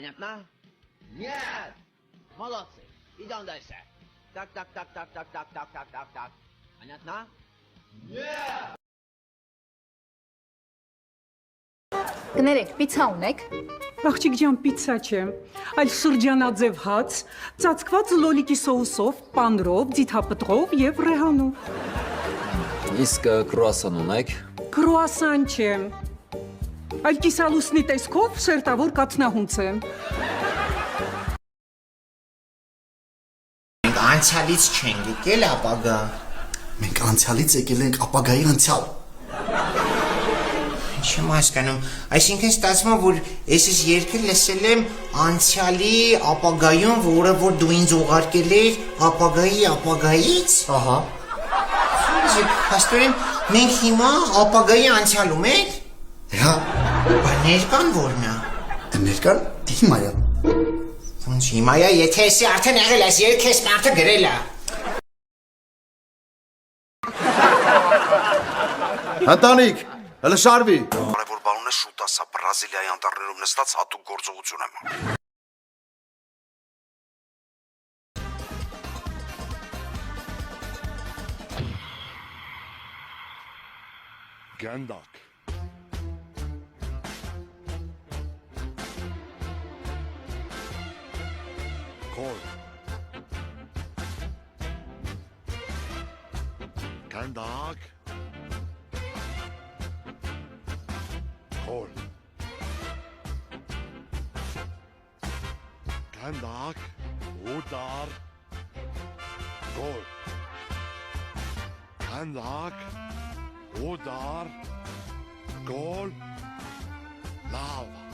Понятно? Нет! Молодцы! Идем дальше. Так. Понятно? Нет! Կներեք, պիցա ունեք։ Աղջիկ ջան, պիցա չէ, այլ շրջանաձև հաց, ծածկված լոլիկի սոուսով, պանրով, ձիթապտղով եւ ռեհանով։ Իսկ կրուասան ունեք։ Կրուասան չէ, այլ կիսալուսնի տեսքով շերտավոր կաթնահունց է։ Մենք անցյալից չենք եկել ապագա։ Մենք անցյալից եկել ենք ապագայի անցյալ։ Չեմ հասկանում, այսինքն ստացվում է, որ ես երգը լսել եմ անցյալի ապագայում, որը որ դու ինձ ուղարկել ես ապագայից։ Ահա։ Հաստորեն մենք հիմա ապագայի անցյալում ենք։ Հա, Բայց ներկան որն է։ ներկան հիմա է։ Ոնց հիմա է, եթե էսի արդեն եղել ես երգ ես մարդը գրել է։ Ընտանիք, հələ շարվի։ Կարևոր բանն է շուտ ասա, Բրազիլիայի անտառներում նստած հատուկ գործողություն եմ։ Գանդակ։ Կոր։ Գանդակ։ Կոր։ Գանդակ, ուդար, կոր։ Գանդակ, ուդար, Gol. Lava.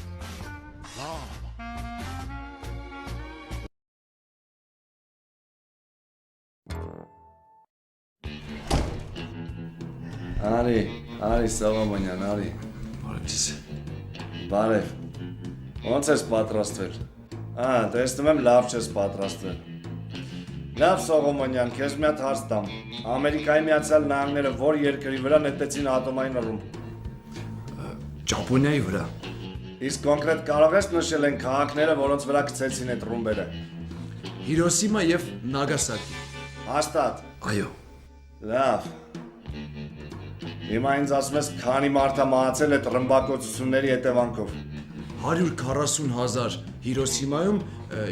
Արի, Սողոմոնյան, արի։ Բարև ձեզ։ Բարև։ Ոնց ես պատրաստվել։ Տեսնում եմ լավ չես պատրաստվել։ Լավ Սողոմոնյան, քեզ մի հատ հարց տամ։ Ամերիկայի Միացյալ Նահանգները որ երկրի վրա նետեցին ատոմային ռումբ։ Ճապոնիայի վրա։ Իսկ կոնկրետ կարող ես նշել են քաղաքները, որոնց վրա գցեցին այդ ռումբերը։ Հիրոսիմա եւ Նագասակի։ Հաստատ։ Այո։ Լավ։ Հիմա ինձ ասում ես, քանի մարդ է մահացել այդ ռմբակոծությունների հետևանքով։ 140,000 Հիրոսիմայում,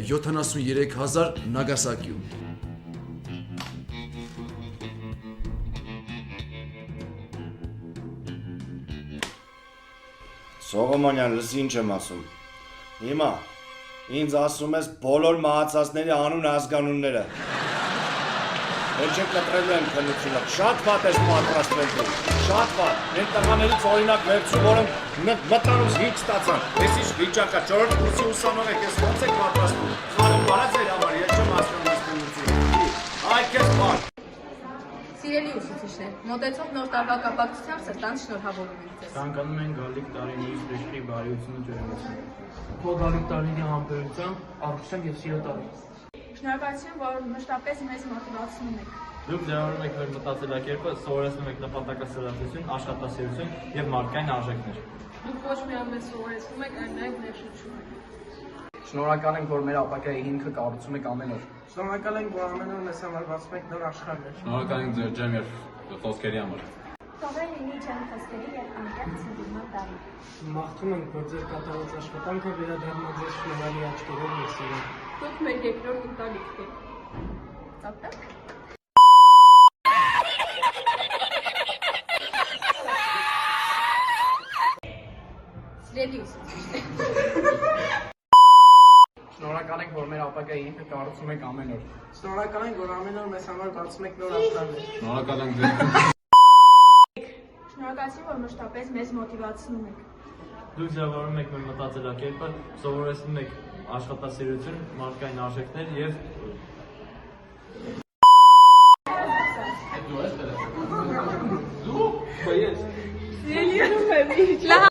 73,000 Նագասակիում։ Սողոմոնյան, լսի ինչ եմ ասում։ Հիմա ինձ ասում ես բոլոր մահացածների անուն ազգանունները։ Էլ չեք կտրելու եմ քննությունը։ Շատ վատ ես պատրաստվել դու։ Շատ վատ։ Մեր տղաներից օրինակ վերցու, որոնք մտանուց 5 ստացան։ Ես ինչ վիճակա 4 կուրսի ուսանող եք, ես ոնց եք պատրաստվում։ Խաղը բարած էր համար, ես չեմ հասկանում այս քննությունը։ Այ քեզ բան։ Սիրելի ուսուցիչներ, մոտեցող նոր տարվա կապակցությամբ սրտանց շնորհավորում ենք ձեզ։ Ցանկանում են գալիք տարիների դեպի բարիությունը ջերմություն։ Քո գալիք տարիների համբերությամբ առողջության եւ սիրո տարի։ Շնորհակալություն, որ մշտապես մեզ մոտիվացնում եք։ Դուք ձեռանում եք մեր մտածելակերպը, սովորեցնում եք նպատակասրտություն, աշխատասիրություն եւ մարդկային արժեքներ։ Դուք ոչ միայն մեզ սովորեցնում եք, այլ նաեւ ներշնչում եք։ Շնորհակալ ենք, որ մեր ապագայի հիմքը կառուցում եք ամեն օր։ Շնորհակալ ենք, որ ամեն օր մեզ համար բացում եք նոր աշխարհներ։ Շնորհակալ ենք ձեր ջեմ եւ խոսքերի համար։ Թողել լինի ջան խոսքերի եւ անկեղծ ընդդիմման տարի։ Մաղթում ենք, որ ձեր կատարած աշխատանքը վերադառնա ձեր շնորհալի աչքերով եւ սիրով։ Դուք մեր երկրորդ ընտանիքն եք։ Ծաղտակ։ Սիրելի ուսուցիչներ։ Շնորհակալ ենք, որ մեր ապագայի հիմքը կառուցում եք ամեն օր։ Շնորհակալ ենք, որ ամեն օր մեզ համար բացում եք նոր աշխարհներ։ Շնորհակալ ենք ձեզ։ Շնորհակալություն, որ մշտապես մեզ մոտիվացնում եք։ Դուք ձևավորում եք մեր մտածելակերպը, սովորեցնում եք աշխատասիրություն, մարդկային արժեքներ եւ Լահ